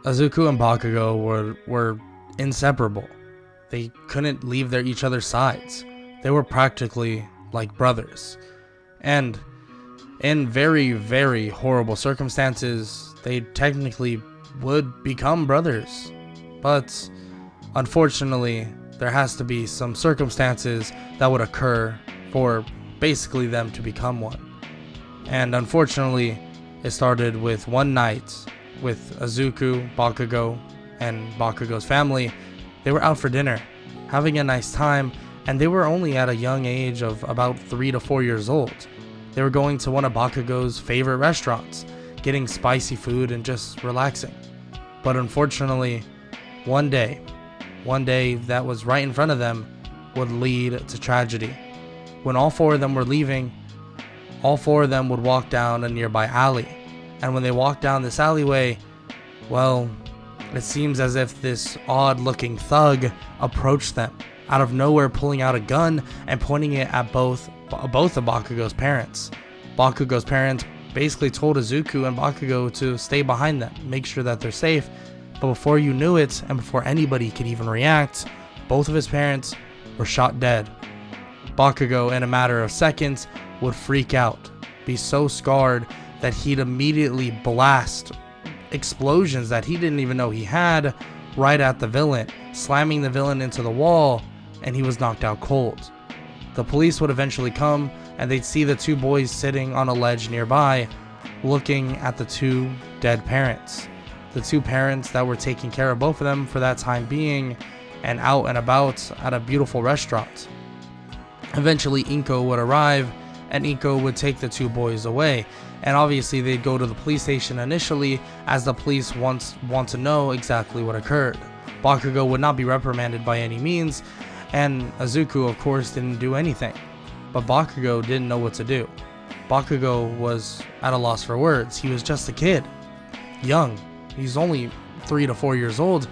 Izuku and Bakugo were inseparable. They couldn't leave each other's sides. They were practically like brothers. And in very, very horrible circumstances, they technically would become brothers. But unfortunately, there has to be some circumstances that would occur for basically them to become one. And unfortunately, it started with one night with Izuku, Bakugo, and Bakugo's family. They were out for dinner, having a nice time, and they were only at a young age of about 3 to 4 years old. They were going to one of Bakugo's favorite restaurants, getting spicy food and just relaxing. But unfortunately, one day that was right in front of them would lead to tragedy. When all four of them were leaving, all four of them would walk down a nearby alley. And when they walked down this alleyway, well, it seems as if this odd-looking thug approached them, out of nowhere pulling out a gun and pointing it at both of Bakugo's parents. Bakugo's parents basically told Izuku and Bakugo to stay behind them, make sure that they're safe. But before you knew it, and before anybody could even react, both of his parents were shot dead. Bakugo, in a matter of seconds, would freak out, be so scarred that he'd immediately blast explosions that he didn't even know he had right at the villain, slamming the villain into the wall, and he was knocked out cold. The police would eventually come, and they'd see the two boys sitting on a ledge nearby, looking at the two dead parents. The two parents that were taking care of both of them for that time being, and out and about at a beautiful restaurant. Eventually, Inko would arrive, and Inko would take the two boys away. And obviously, they'd go to the police station initially, as the police want to know exactly what occurred. Bakugo would not be reprimanded by any means, and Izuku, of course, didn't do anything. But Bakugo didn't know what to do. Bakugo was at a loss for words. He was just a kid. Young. He's only 3 to 4 years old.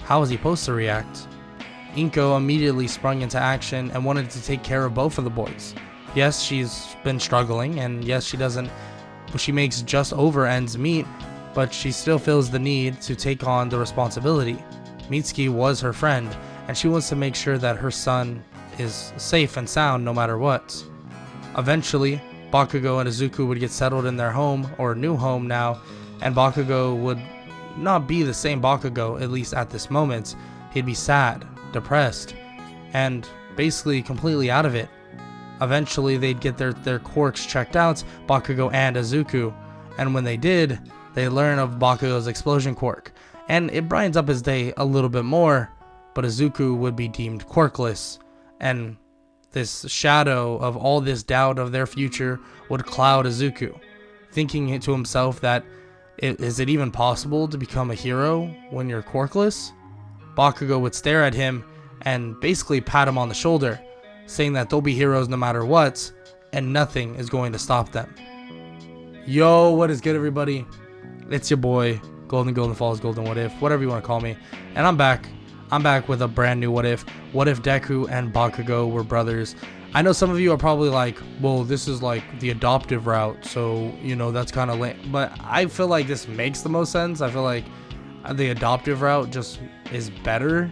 How was he supposed to react? Inko immediately sprung into action and wanted to take care of both of the boys. Yes, she's been struggling, and yes, she makes just over ends meet, but she still feels the need to take on the responsibility. Mitsuki was her friend, and she wants to make sure that her son is safe and sound no matter what. Eventually, Bakugo and Izuku would get settled in their home, or new home now, and Bakugo would not be the same Bakugo, at least at this moment. He'd be sad, depressed, and basically completely out of it. Eventually, they'd get their quirks checked out, Bakugo and Izuku, and when they did, they learn of Bakugo's explosion quirk, and it brightens up his day a little bit more, but Izuku would be deemed quirkless, and this shadow of all this doubt of their future would cloud Izuku, thinking to himself that, is it even possible to become a hero when you're quirkless? Bakugo would stare at him and basically pat him on the shoulder, saying that they'll be heroes no matter what, and nothing is going to stop them. Yo, what is good, everybody? It's your boy, Golden Falls, Golden What If, whatever you want to call me, and I'm back. I'm back with a brand new What If. What if Deku and Bakugo were brothers? I know some of you are probably like, well, this is like the adoptive route, so, you know, that's kind of lame. But I feel like this makes the most sense. I feel like the adoptive route just is better.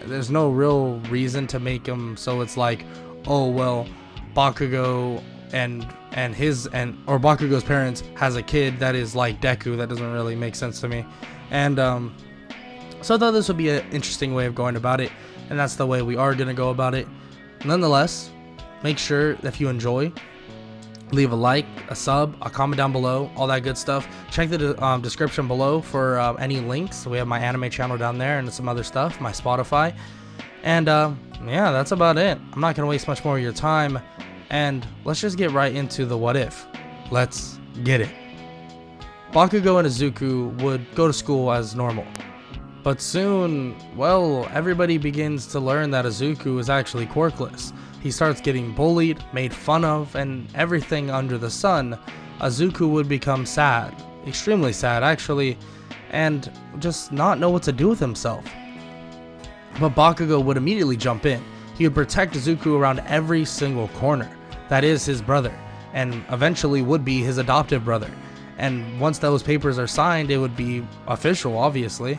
There's no real reason to make them so it's like, oh, well, Bakugo or Bakugo's parents has a kid that is like Deku. That doesn't really make sense to me. And so I thought this would be an interesting way of going about it, and that's the way we are going to go about it. Nonetheless, make sure if you enjoy, leave a like, a sub, a comment down below, all that good stuff. Check the description below for any links. We have my anime channel down there and some other stuff, my Spotify. And yeah, that's about it. I'm not going to waste much more of your time. And let's just get right into the what if. Let's get it. Bakugo and Izuku would go to school as normal. But soon, well, everybody begins to learn that Izuku is actually quirkless. He starts getting bullied, made fun of, and everything under the sun. Izuku would become sad, extremely sad actually, and just not know what to do with himself. But Bakugo would immediately jump in. He would protect Izuku around every single corner. That is his brother, and eventually would be his adoptive brother. and once those papers are signed, it would be official, obviously.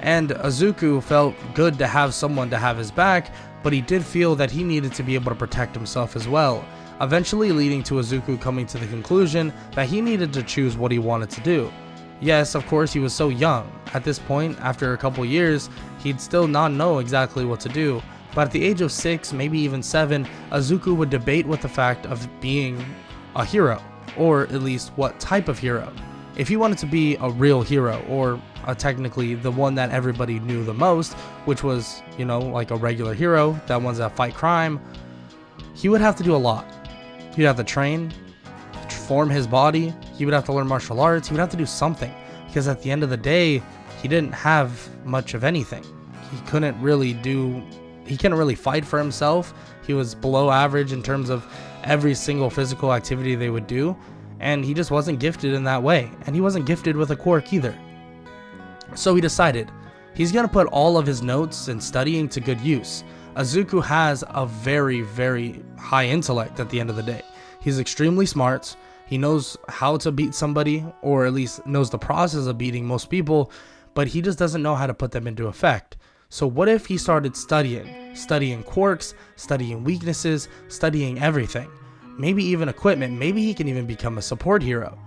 And Izuku felt good to have someone to have his back, but he did feel that he needed to be able to protect himself as well, eventually leading to Izuku coming to the conclusion that he needed to choose what he wanted to do. Yes, of course, he was so young. At this point, after a couple years, he'd still not know exactly what to do, but at the age of 6, maybe even 7, Izuku would debate with the fact of being a hero, or at least what type of hero. If he wanted to be a real hero, or technically the one that everybody knew the most, which was, like a regular hero, that ones that fight crime, he would have to do a lot. He'd have to train, form his body, he would have to learn martial arts, he would have to do something, because at the end of the day, he didn't have much of anything. He couldn't really fight for himself. He was below average in terms of every single physical activity they would do, and he just wasn't gifted in that way, and he wasn't gifted with a quirk either. So he decided he's going to put all of his notes and studying to good use. Izuku has a very, very high intellect at the end of the day. He's extremely smart. He knows how to beat somebody, or at least knows the process of beating most people, but he just doesn't know how to put them into effect. So what if he started studying quirks, studying weaknesses, studying everything? Maybe even equipment, maybe he can even become a support hero.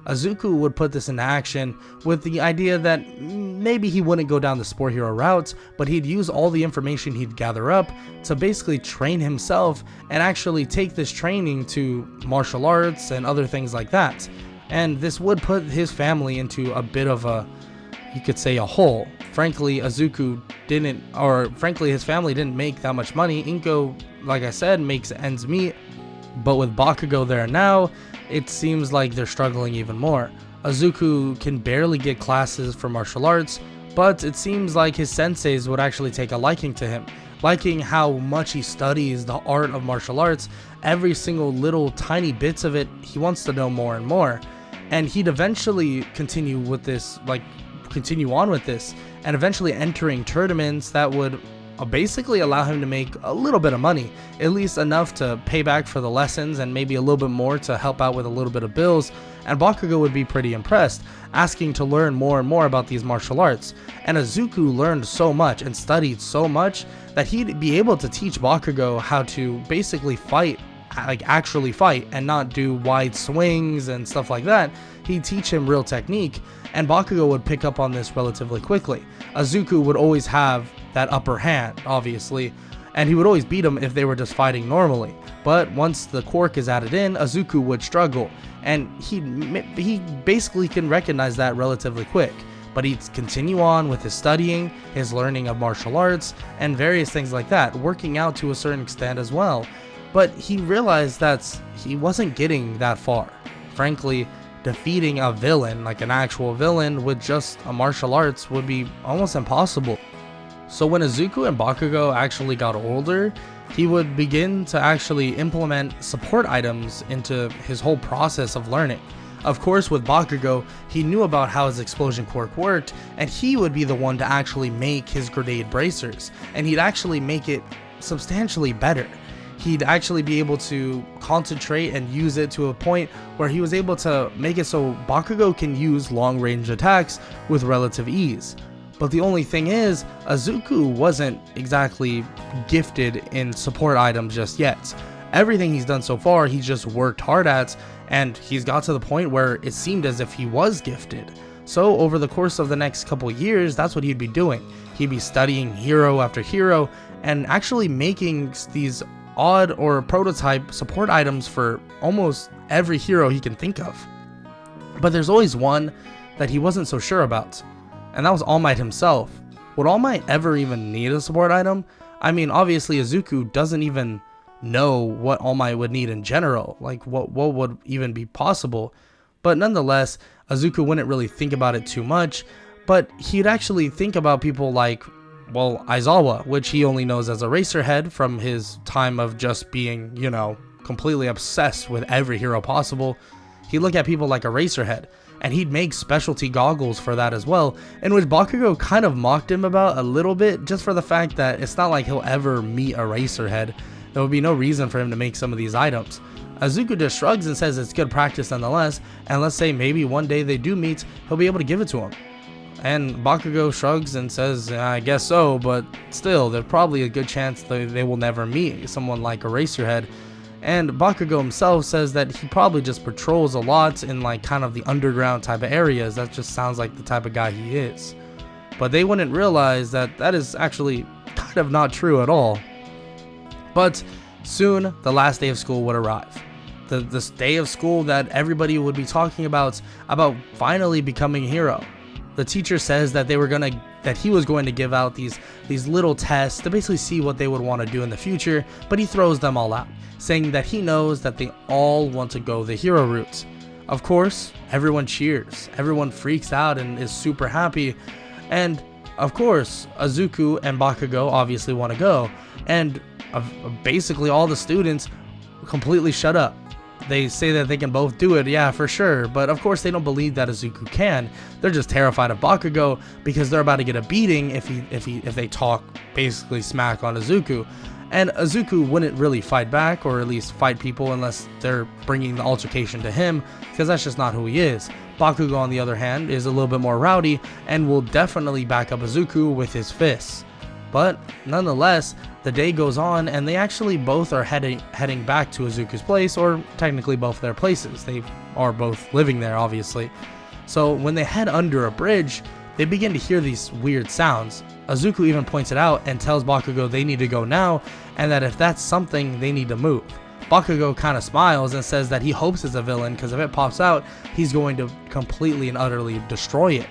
Izuku would put this into action with the idea that maybe he wouldn't go down the sport hero route, but he'd use all the information he'd gather up to basically train himself and actually take this training to martial arts and other things like that. And this would put his family into a bit of a, you could say, a hole. Frankly, his family didn't make that much money. Inko, like I said, makes ends meet, but with Bakugo there now, it seems like they're struggling even more. Izuku can barely get classes for martial arts, but it seems like his senseis would actually take a liking to him, liking how much he studies the art of martial arts. Every single little tiny bits of it, he wants to know more and more, and he'd eventually continue on with this, and eventually entering tournaments that would basically allow him to make a little bit of money, at least enough to pay back for the lessons and maybe a little bit more to help out with a little bit of bills. And Bakugo would be pretty impressed, asking to learn more and more about these martial arts. And Izuku learned so much and studied so much that he'd be able to teach Bakugo how to basically fight, like actually fight, and not do wide swings and stuff like that. He'd teach him real technique, and Bakugo would pick up on this relatively quickly. Izuku would always have that upper hand, obviously, and he would always beat him if they were just fighting normally. But once the quirk is added in, Izuku would struggle, and he basically can recognize that relatively quick. But he'd continue on with his studying, his learning of martial arts, and various things like that, working out to a certain extent as well. But he realized that he wasn't getting that far. Frankly, defeating a villain, like an actual villain, with just a martial arts would be almost impossible. So when Izuku and Bakugo actually got older, he would begin to actually implement support items into his whole process of learning. Of course, with Bakugo, he knew about how his explosion quirk worked, and he would be the one to actually make his grenade bracers, and he'd actually make it substantially better. He'd actually be able to concentrate and use it to a point where he was able to make it so Bakugo can use long-range attacks with relative ease. But the only thing is, Izuku wasn't exactly gifted in support items just yet. Everything he's done so far, he's just worked hard at, and he's got to the point where it seemed as if he was gifted. So over the course of the next couple years, that's what he'd be doing. He'd be studying hero after hero and actually making these odd or prototype support items for almost every hero he can think of. But there's always one that he wasn't so sure about, and that was All Might himself. Would All Might ever even need a support item? I mean, obviously Izuku doesn't even know what All Might would need in general, like what would even be possible. But nonetheless, Izuku wouldn't really think about it too much, but he'd actually think about people like, well, Aizawa, which he only knows as a racerhead from his time of just being, completely obsessed with every hero possible. He'd look at people like a racerhead, and he'd make specialty goggles for that as well, in which Bakugo kind of mocked him about a little bit, just for the fact that it's not like he'll ever meet a racerhead. There would be no reason for him to make some of these items. Izuku just shrugs and says it's good practice nonetheless, and let's say maybe one day they do meet, he'll be able to give it to him. And Bakugo shrugs and says, I guess so, but still, there's probably a good chance they will never meet someone like Eraserhead. And Bakugo himself says that he probably just patrols a lot in like kind of the underground type of areas. That just sounds like the type of guy he is. But they wouldn't realize that that is actually kind of not true at all. But soon, the last day of school would arrive. This day of school that everybody would be talking about finally becoming a hero. The teacher says that he was going to give out these little tests to basically see what they would want to do in the future, but he throws them all out, saying that he knows that they all want to go the hero route. Of course, everyone cheers, everyone freaks out and is super happy, and of course, Izuku and Bakugo obviously want to go, and basically all the students completely shut up. They say that they can both do it, yeah, for sure, but of course they don't believe that Izuku can. They're just terrified of Bakugo because they're about to get a beating if they talk basically smack on Izuku. And Izuku wouldn't really fight back, or at least fight people, unless they're bringing the altercation to him, because that's just not who he is. Bakugo, on the other hand, is a little bit more rowdy and will definitely back up Izuku with his fists. But nonetheless, the day goes on and they actually both are heading back to Izuku's place, or technically both their places. They are both living there, obviously. So when they head under a bridge, they begin to hear these weird sounds. Izuku even points it out and tells Bakugo they need to go now, and that if that's something, they need to move. Bakugo kind of smiles and says that he hopes it's a villain, because if it pops out, he's going to completely and utterly destroy it.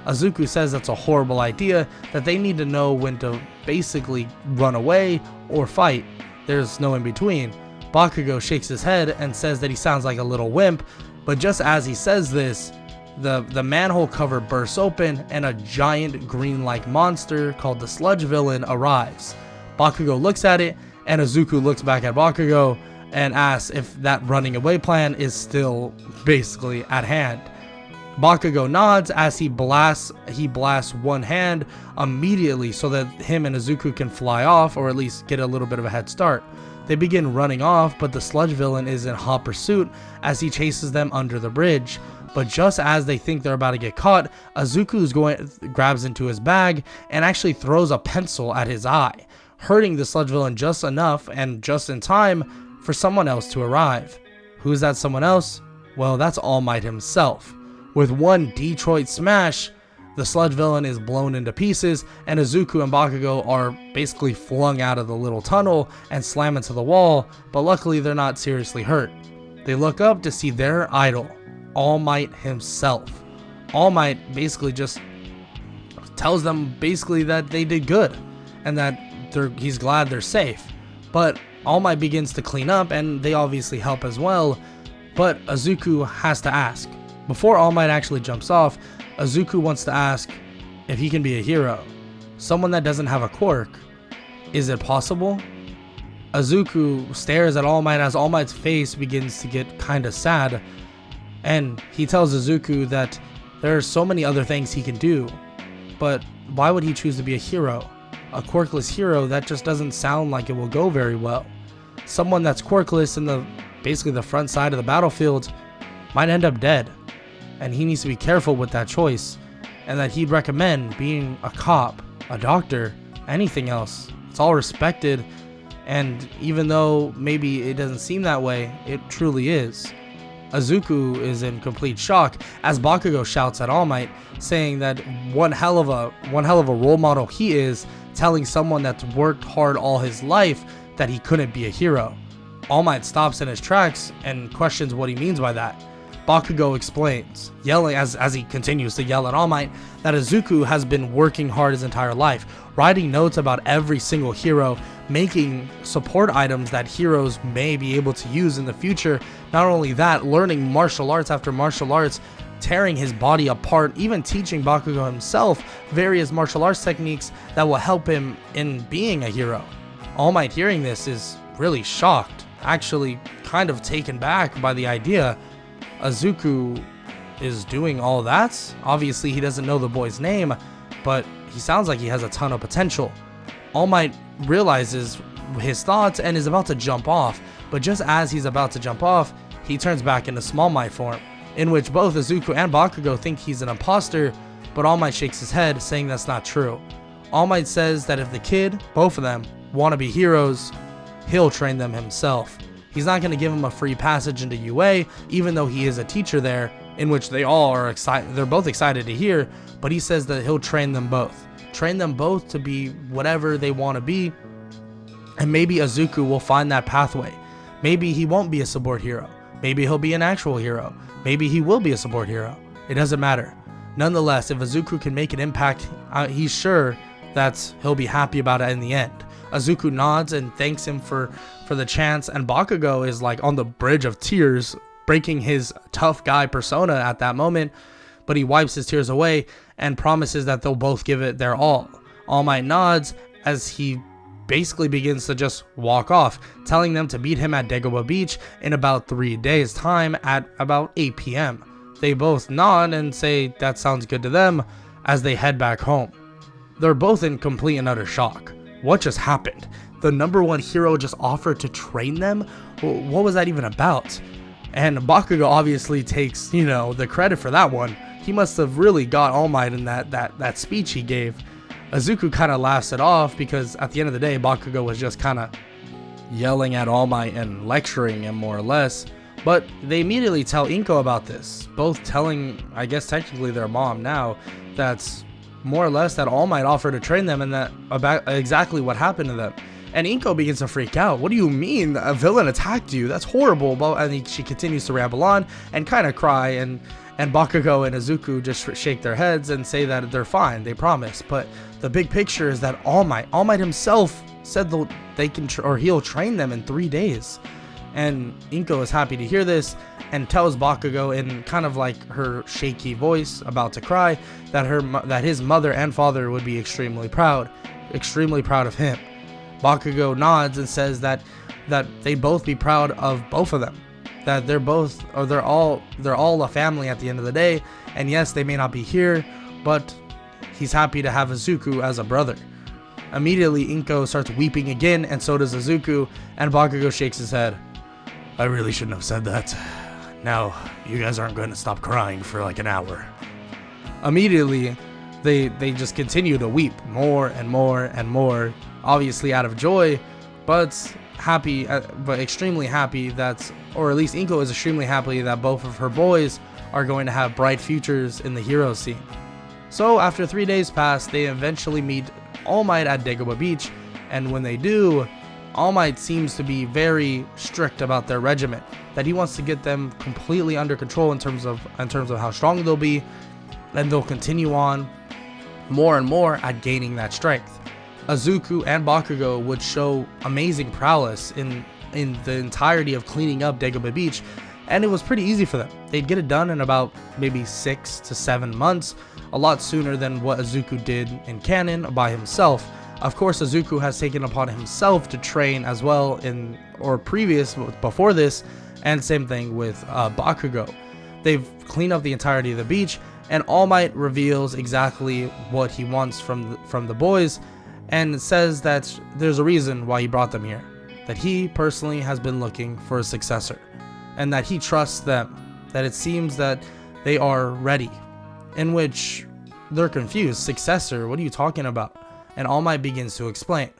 Izuku says that's a horrible idea, that they need to know when to basically run away or fight. There's no in between. Bakugo shakes his head and says that he sounds like a little wimp, but just as he says this, the manhole cover bursts open and a giant green-like monster called the sludge villain arrives. Bakugo looks at it, and Izuku looks back at Bakugo and asks if that running away plan is still basically at hand. Bakugo nods as he blasts one hand immediately so that him and Izuku can fly off, or at least get a little bit of a head start. They begin running off, but the sludge villain is in hot pursuit as he chases them under the bridge. But just as they think they're about to get caught, Izuku grabs into his bag and actually throws a pencil at his eye, hurting the sludge villain just enough and just in time for someone else to arrive. Who's that someone else? Well, that's All Might himself. With one Detroit smash, the sludge villain is blown into pieces, and Izuku and Bakugo are basically flung out of the little tunnel and slam into the wall, but luckily they're not seriously hurt. They look up to see their idol, All Might himself. All Might basically just tells them basically that they did good, and that he's glad they're safe. But All Might begins to clean up, and they obviously help as well, but Izuku has to ask. Before All Might actually jumps off, Izuku wants to ask if he can be a hero. Someone that doesn't have a quirk. Is it possible? Izuku stares at All Might as All Might's face begins to get kinda sad, and he tells Izuku that there are so many other things he can do, but why would he choose to be a hero? A quirkless hero, that just doesn't sound like it will go very well. Someone that's quirkless in basically the front side of the battlefield might end up dead. And he needs to be careful with that choice, and that he'd recommend being a cop, a doctor, anything else. It's all respected, and even though maybe it doesn't seem that way, it truly is. Izuku is in complete shock as Bakugo shouts at All Might, saying that one hell of a role model he is, telling someone that's worked hard all his life that he couldn't be a hero. All Might stops in his tracks and questions what he means by that. Bakugo explains, yelling as he continues to yell at All Might, that Izuku has been working hard his entire life, writing notes about every single hero, making support items that heroes may be able to use in the future. Not only that, learning martial arts after martial arts, tearing his body apart, even teaching Bakugo himself various martial arts techniques that will help him in being a hero. All Might hearing this is really shocked, actually kind of taken back by the idea. Izuku is doing all that? Obviously he doesn't know the boy's name, but he sounds like he has a ton of potential. All Might realizes his thoughts and is about to jump off But just as he's about to jump off, he turns back into Small Might form, in which both Izuku and Bakugo think he's an imposter, but All Might shakes his head, saying that's not true. All Might says that if the kid, both of them, want to be heroes, he'll train them himself. He's not going to give him a free passage into UA, even though he is a teacher there, in which they all are excited. They're both excited to hear, but he says that he'll train them both. Train them both to be whatever they want to be, and maybe Izuku will find that pathway. Maybe he won't be a support hero. Maybe he'll be an actual hero. Maybe he will be a support hero. It doesn't matter. Nonetheless, if Izuku can make an impact, he's sure that he'll be happy about it in the end. Izuku nods and thanks him for the chance, and Bakugo is like on the bridge of tears, breaking his tough guy persona at that moment, but he wipes his tears away and promises that they'll both give it their all. All Might nods as he basically begins to just walk off, telling them to meet him at Dagobah Beach in about 3 days' time at about 8 p.m. They both nod and say that sounds good to them as they head back home. They're both in complete and utter shock. What just happened? The number one hero just offered to train them? What was that even about? And Bakugo obviously takes, the credit for that one. He must have really got All Might in that speech he gave. Izuku kind of laughs it off because at the end of the day, Bakugo was just kind of yelling at All Might and lecturing him more or less. But they immediately tell Inko about this, both telling, I guess technically their mom now, that's more or less that All Might offered to train them and that about exactly what happened to them. And Inko begins to freak out. What do you mean? A villain attacked you? That's horrible. And she continues to ramble on and kind of cry. And Bakugo and Izuku just shake their heads and say that they're fine. They promise. But the big picture is that All Might himself said they can he'll train them in 3 days. And Inko is happy to hear this and tells Bakugo in kind of like her shaky voice, about to cry, that his mother and father would be extremely proud of him. Bakugo nods and says that they both be proud of both of them, that they're all a family at the end of the day. And yes, they may not be here, but he's happy to have Izuku as a brother. Immediately, Inko starts weeping again, and so does Izuku, and Bakugo shakes his head. I really shouldn't have said that. Now, you guys aren't going to stop crying for like an hour. Immediately, they just continue to weep more and more and more, obviously out of joy, but happy, but extremely happy that, or at least Inko is extremely happy that both of her boys are going to have bright futures in the hero scene. So after 3 days pass, they eventually meet All Might at Dagobah Beach, and when they do, All Might seems to be very strict about their regiment, that he wants to get them completely under control in terms of how strong they'll be, and they'll continue on more and more at gaining that strength. Izuku and Bakugo would show amazing prowess in the entirety of cleaning up Dagobah Beach, and it was pretty easy for them. They'd get it done in about maybe 6 to 7 months, a lot sooner than what Izuku did in canon by himself. Of course, Izuku has taken upon himself to train as well before this, and same thing with Bakugo. They've cleaned up the entirety of the beach, and All Might reveals exactly what he wants from the boys, and says that there's a reason why he brought them here, that he personally has been looking for a successor, and that he trusts them, that it seems that they are ready, in which they're confused. Successor? What are you talking about? And All Might begins to explain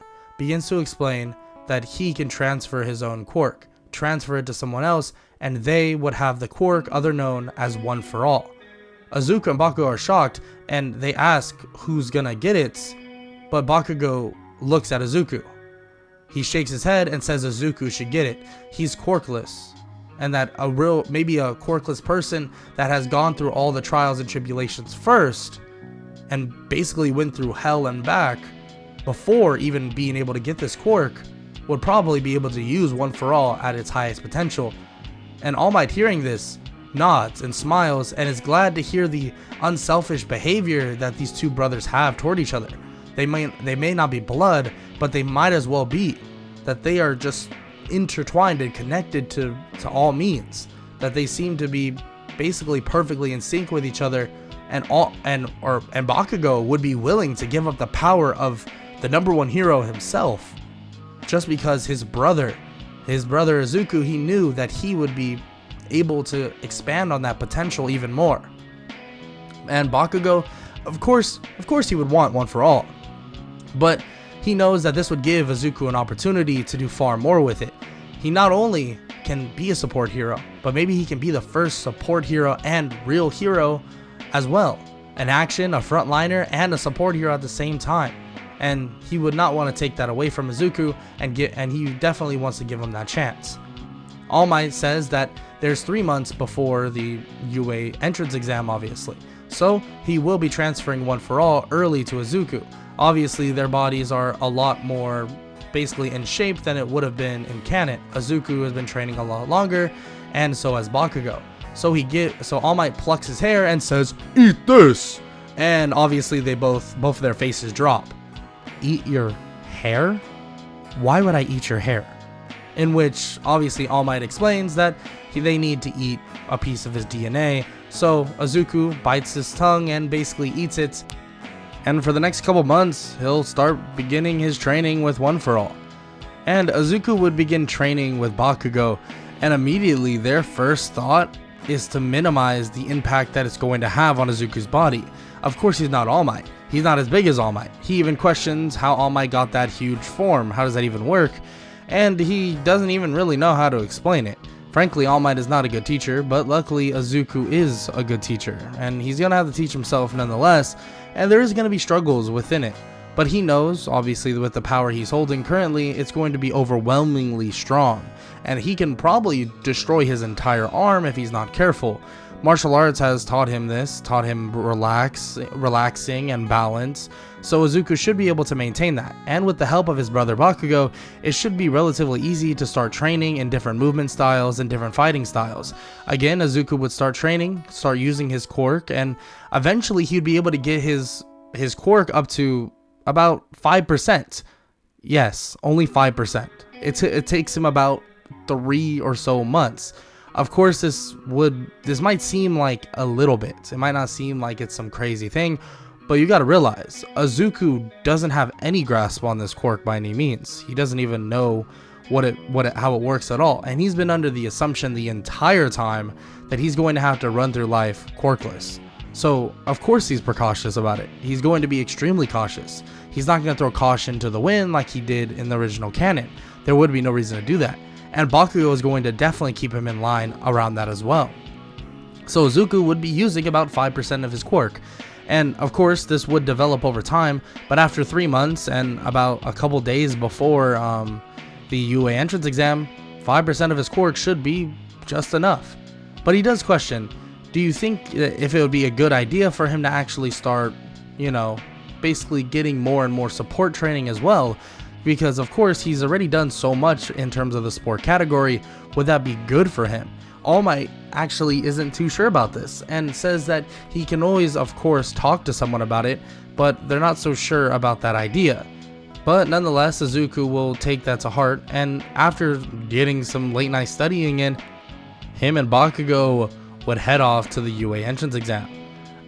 that he can transfer his own quirk, transfer it to someone else, and they would have the quirk other known as One for All. Izuku and Bakugo are shocked, and they ask who's gonna get it, but Bakugo looks at Izuku. He shakes his head and says Izuku should get it. He's quirkless, and that maybe a quirkless person that has gone through all the trials and tribulations first, and basically went through hell and back before even being able to get this quirk, would probably be able to use One for All at its highest potential. And All Might, hearing this, nods and smiles and is glad to hear the unselfish behavior that these two brothers have toward each other. They may not be blood, but they might as well be. That they are just intertwined and connected to all means. That they seem to be basically perfectly in sync with each other, and Bakugo would be willing to give up the power of the number one hero himself, just because his brother his brother Izuku, he knew that he would be able to expand on that potential even more. And Bakugo, of course he would want one for all. But he knows that this would give Izuku an opportunity to do far more with it. He not only can be a support hero, but maybe he can be the first support hero and real hero as well. An action, a frontliner, and a support hero at the same time. And he would not want to take that away from Izuku, and he definitely wants to give him that chance. All Might says that there's 3 months before the UA entrance exam, obviously. So he will be transferring One for All early to Izuku. Obviously their bodies are a lot more basically in shape than it would have been in canon. Izuku has been training a lot longer, and so has Bakugo. So All Might plucks his hair and says, "Eat this!" And obviously they both of their faces drop. Eat your hair? Why would I eat your hair? In which obviously All Might explains that they need to eat a piece of his DNA. So Izuku bites his tongue and basically eats it. And for the next couple months, he'll start beginning his training with One for All. And Izuku would begin training with Bakugo, and immediately their first thought is to minimize the impact that it's going to have on Izuku's body. Of course he's not All Might. He's not as big as All Might. He even questions how All Might got that huge form. How does that even work? And he doesn't even really know how to explain it. Frankly, All Might is not a good teacher, but luckily Izuku is a good teacher, and he's gonna have to teach himself nonetheless, and there is gonna be struggles within it. But he knows, obviously, with the power he's holding currently, it's going to be overwhelmingly strong, and he can probably destroy his entire arm if he's not careful. Martial arts has taught him this, taught him relaxing and balance, so Izuku should be able to maintain that. And with the help of his brother Bakugo, it should be relatively easy to start training in different movement styles and different fighting styles. Again, Izuku would start training, start using his quirk, and eventually he'd be able to get his quirk up to about 5%. Yes, only 5%. It takes him about 3 or so months. Of course, this might seem like a little bit. It might not seem like it's some crazy thing, but you gotta realize, Izuku doesn't have any grasp on this quirk by any means. He doesn't even know how it works at all, and he's been under the assumption the entire time that he's going to have to run through life quirkless. So, of course he's precautious about it. He's going to be extremely cautious. He's not going to throw caution to the wind like he did in the original canon. There would be no reason to do that. And Bakugo is going to definitely keep him in line around that as well. So Izuku would be using about 5% of his quirk. And of course this would develop over time, but after 3 months and about a couple days before the UA entrance exam, 5% of his quirk should be just enough. But he does question, do you think if it would be a good idea for him to actually start, basically getting more and more support training as well? Because of course he's already done so much in terms of the sport category. Would that be good for him? All Might actually isn't too sure about this and says that he can always of course talk to someone about it, but they're not so sure about that idea. But nonetheless, Izuku will take that to heart, and after getting some late night studying in, him and Bakugo would head off to the UA entrance exam.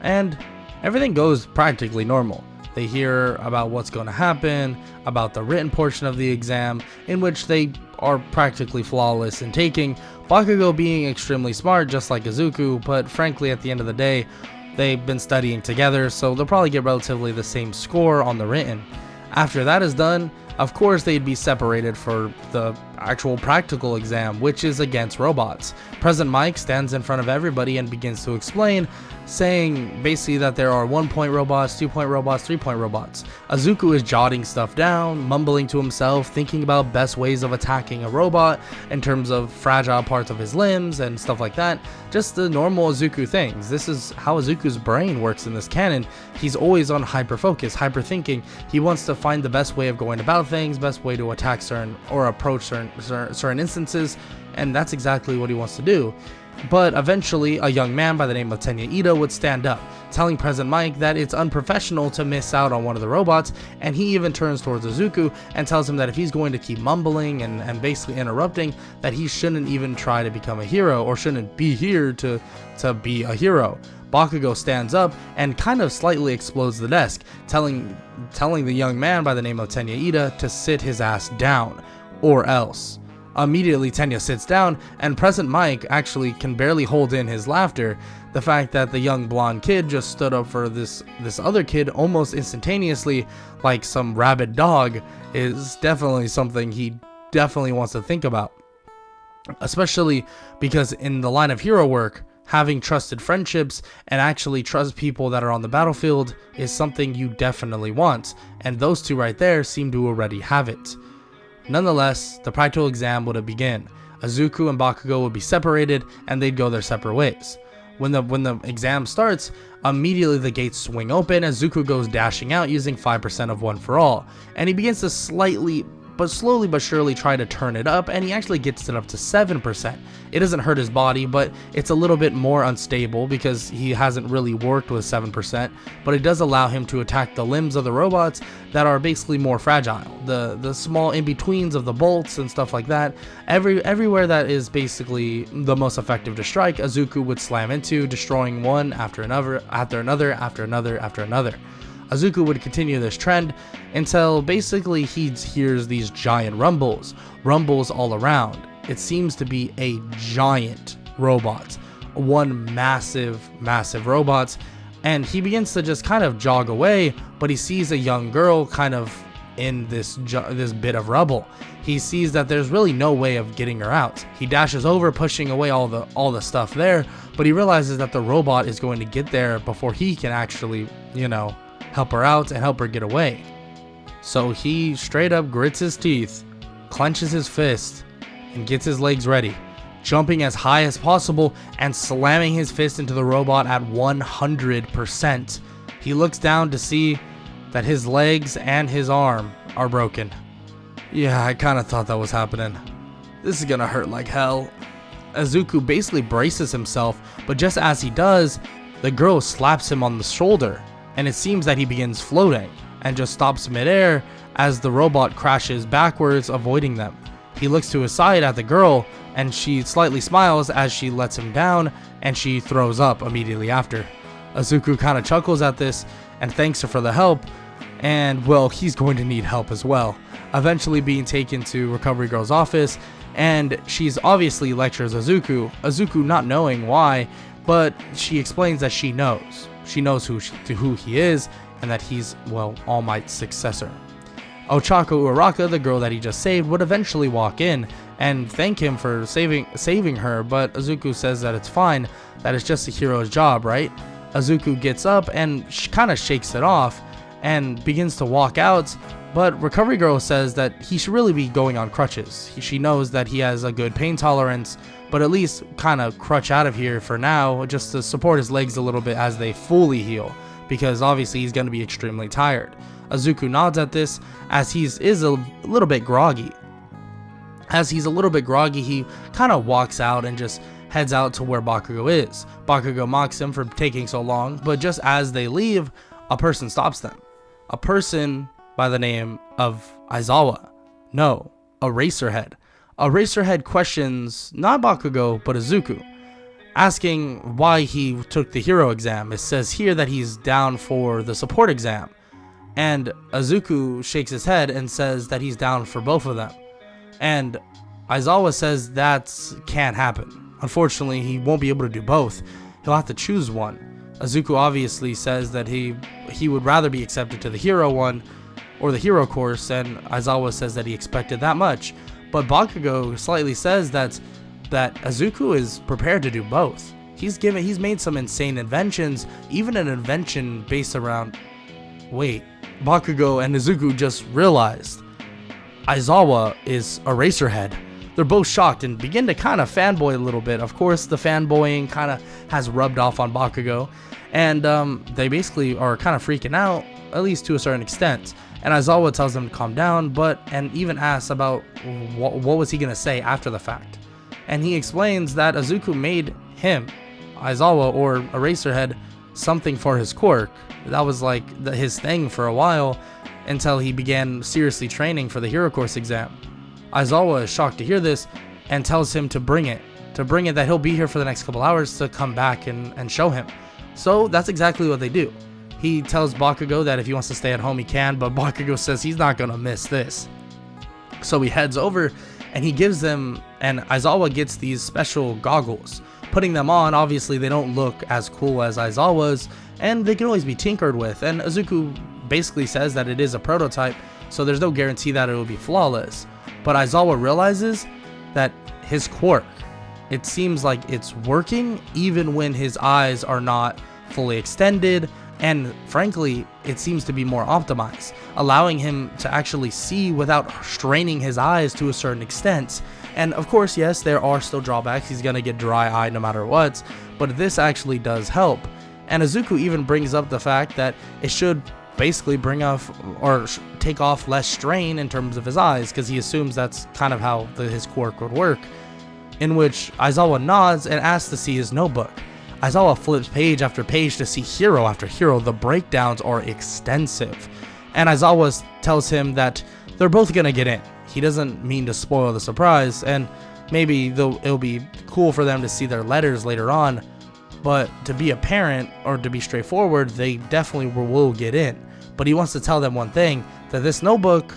And everything goes practically normal. They hear about what's going to happen, about the written portion of the exam, in which they are practically flawless in taking, Bakugo being extremely smart just like Izuku, but frankly at the end of the day, they've been studying together, so they'll probably get relatively the same score on the written. After that is done, of course they'd be separated for the actual practical exam, which is against robots. President Mike stands in front of everybody and begins to explain, saying basically that there are 1-point robots, 2-point robots, 3-point robots. Izuku is jotting stuff down, mumbling to himself, thinking about best ways of attacking a robot in terms of fragile parts of his limbs and stuff like that. Just the normal Izuku things. This is how Izuku's brain works in this canon. He's always on hyper focus, hyper thinking. He wants to find the best way of going about things, best way to attack certain or approach certain instances, and that's exactly what he wants to do. But eventually, a young man by the name of Tenya Ida would stand up, telling President Mike that it's unprofessional to miss out on one of the robots, and he even turns towards Izuku and tells him that if he's going to keep mumbling and basically interrupting, that he shouldn't even try to become a hero, or shouldn't be here to be a hero. Bakugo stands up and kind of slightly explodes the desk, telling the young man by the name of Tenya Ida to sit his ass down, or else. Immediately, Tenya sits down, and present Mike actually can barely hold in his laughter. The fact that the young blonde kid just stood up for this other kid almost instantaneously, like some rabid dog, is definitely something he definitely wants to think about. Especially because in the line of hero work, having trusted friendships and actually trust people that are on the battlefield is something you definitely want, and those two right there seem to already have it. Nonetheless, the practical exam would begin. Izuku and Bakugo would be separated, and they'd go their separate ways. When the exam starts, immediately the gates swing open as Izuku goes dashing out using 5% of One for All, and he begins to slowly but surely try to turn it up, and he actually gets it up to 7%. It doesn't hurt his body, but it's a little bit more unstable because he hasn't really worked with 7%, but it does allow him to attack the limbs of the robots that are basically more fragile. The small in-betweens of the bolts and stuff like that, everywhere that is basically the most effective to strike, Izuku would slam into, destroying one after another, after another, after another, after another. Izuku would continue this trend until basically he hears these giant rumbles all around. It seems to be a giant robot, one massive robot, and he begins to just kind of jog away, but he sees a young girl kind of in this bit of rubble. He sees that there's really no way of getting her out. He dashes over, pushing away all the stuff there, but he realizes that the robot is going to get there before he can actually, help her out and help her get away. So he straight up grits his teeth, clenches his fist, and gets his legs ready, jumping as high as possible and slamming his fist into the robot at 100%. He looks down to see that his legs and his arm are broken. Yeah, I kind of thought that was happening. This is gonna hurt like hell. Izuku basically braces himself, but just as he does, the girl slaps him on the shoulder, and it seems that he begins floating and just stops midair as the robot crashes backwards, avoiding them. He looks to his side at the girl, and she slightly smiles as she lets him down, and she throws up immediately after. Izuku kind of chuckles at this and thanks her for the help, and well, he's going to need help as well. Eventually being taken to Recovery Girl's office, and she's obviously lectures Izuku not knowing why, but she explains that she knows. She knows who he is, and that he's, well, All Might's successor. Ochako Uraraka, the girl that he just saved, would eventually walk in and thank him for saving her, but Izuku says that it's fine, that it's just a hero's job, right? Izuku gets up and kind of shakes it off and begins to walk out, but Recovery Girl says that he should really be going on crutches. She knows that he has a good pain tolerance, but at least kind of crutch out of here for now, just to support his legs a little bit as they fully heal, because obviously he's going to be extremely tired. Izuku nods at this as he is a little bit groggy. As he's a little bit groggy, he kind of walks out and just heads out to where Bakugo is. Bakugo mocks him for taking so long, but just as they leave, a person stops them. A person by the name of Aizawa. No, Eraserhead. Eraserhead questions not Bakugo, but Izuku, asking why he took the hero exam. It says here that he's down for the support exam, and Izuku shakes his head and says that he's down for both of them. And Aizawa says that can't happen. Unfortunately, he won't be able to do both. He'll have to choose one. Izuku obviously says that he would rather be accepted to the hero one or the hero course, and Aizawa says that he expected that much. But Bakugo slightly says that Izuku is prepared to do both. He's made some insane inventions, even an invention based around... Wait, Bakugo and Izuku just realized Aizawa is Eraserhead. They're both shocked and begin to kind of fanboy a little bit. Of course, the fanboying kind of has rubbed off on Bakugo, and they basically are kind of freaking out, at least to a certain extent. And Aizawa tells them to calm down, and even asks about what was he going to say after the fact. And he explains that Izuku made him, Aizawa or Eraserhead, something for his quirk. That was like his thing for a while, until he began seriously training for the hero course exam. Aizawa is shocked to hear this and tells him to bring it, that he'll be here for the next couple hours to come back and show him. So that's exactly what they do. He tells Bakugo that if he wants to stay at home he can, but Bakugo says he's not going to miss this. So he heads over and he gives them, and Aizawa gets these special goggles. Putting them on, obviously they don't look as cool as Aizawa's, and they can always be tinkered with, and Izuku basically says that it is a prototype, so there's no guarantee that it will be flawless. But Aizawa realizes that his quirk, it seems like it's working even when his eyes are not fully extended, and frankly it seems to be more optimized, allowing him to actually see without straining his eyes to a certain extent. And of course, yes, there are still drawbacks. He's gonna get dry eye no matter what, but this actually does help. And Izuku even brings up the fact that it should basically bring off or take off less strain in terms of his eyes, because he assumes that's kind of how his quirk would work, in which Aizawa nods and asks to see his notebook. Aizawa flips page after page to see hero after hero. The breakdowns are extensive, and Aizawa tells him that they're both gonna get in. He doesn't mean to spoil the surprise, and maybe it'll be cool for them to see their letters later on, but to be a parent or to be straightforward, they definitely will get in. But he wants to tell them one thing, that this notebook,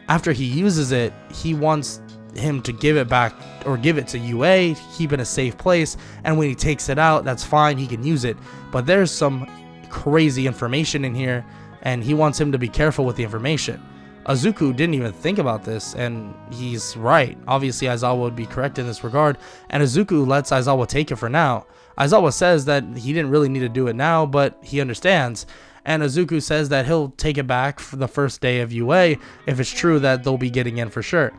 after he uses it, he wants him to give it back or give it to UA, keep it in a safe place, and when he takes it out, that's fine, he can use it. But there's some crazy information in here, and he wants him to be careful with the information. Izuku didn't even think about this, and he's right. Obviously Aizawa would be correct in this regard, and Izuku lets Aizawa take it for now. Aizawa says that he didn't really need to do it now, but he understands, and Izuku says that he'll take it back for the first day of UA if it's true that they'll be getting in for sure.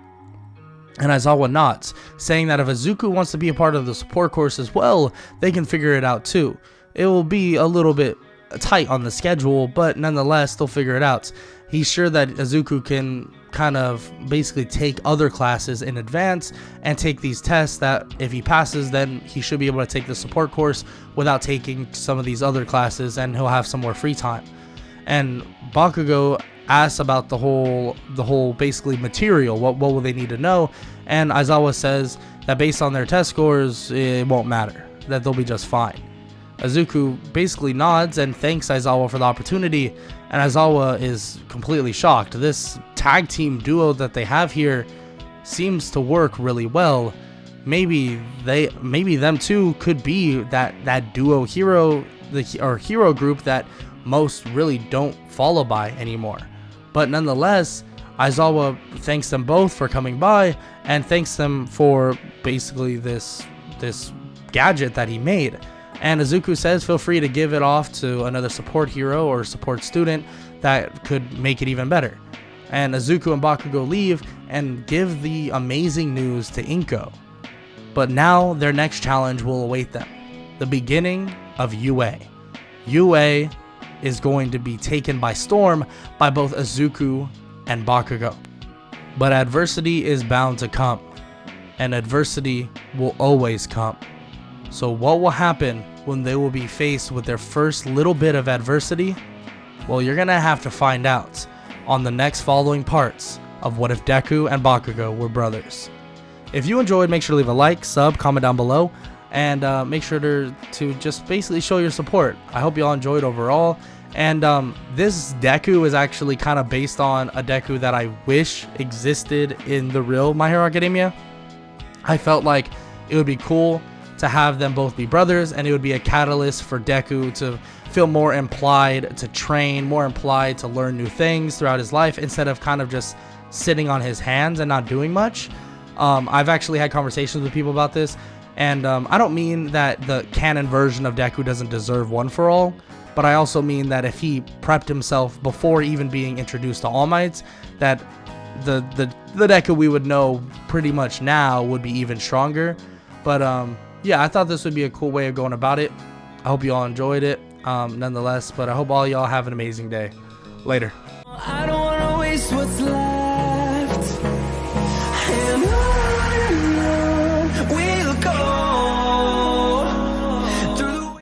And Aizawa nods, saying that if Izuku wants to be a part of the support course as well, they can figure it out too. It will be a little bit tight on the schedule, but nonetheless, they'll figure it out. He's sure that Izuku can kind of basically take other classes in advance and take these tests that if he passes, then he should be able to take the support course without taking some of these other classes, and he'll have some more free time. And Bakugo asks about the whole basically material, what will they need to know, and Aizawa says that based on their test scores, it won't matter, that they'll be just fine. Izuku basically nods and thanks Aizawa for the opportunity, and Aizawa is completely shocked. This tag team duo that they have here seems to work really well. Maybe them two could be that duo hero, or hero group that most really don't follow by anymore. But nonetheless, Aizawa thanks them both for coming by and thanks them for basically this gadget that he made. And Izuku says feel free to give it off to another support hero or support student that could make it even better. And Izuku and Bakugo leave and give the amazing news to Inko. But now their next challenge will await them. The beginning of UA. UA is going to be taken by storm by both Izuku and Bakugo. But adversity is bound to come, and adversity will always come. So what will happen when they will be faced with their first little bit of adversity? Well, you're gonna have to find out on the next following parts of What If Deku and Bakugo Were Brothers. If you enjoyed, make sure to leave a like, sub, comment down below, and make sure to just basically show your support. I hope you all enjoyed overall. And this Deku is actually kind of based on a Deku that I wish existed in the real My Hero Academia. I felt like it would be cool to have them both be brothers, and it would be a catalyst for Deku to feel more implied to train, more implied to learn new things throughout his life, instead of kind of just sitting on his hands and not doing much. I've actually had conversations with people about this, and I don't mean that the canon version of Deku doesn't deserve One for All, but I also mean that if he prepped himself before even being introduced to All Mights, that the Deku we would know pretty much now would be even stronger. But yeah, I thought this would be a cool way of going about it. I hope you all enjoyed it nonetheless, but I hope all y'all have an amazing day. Later. I don't wanna waste what's left.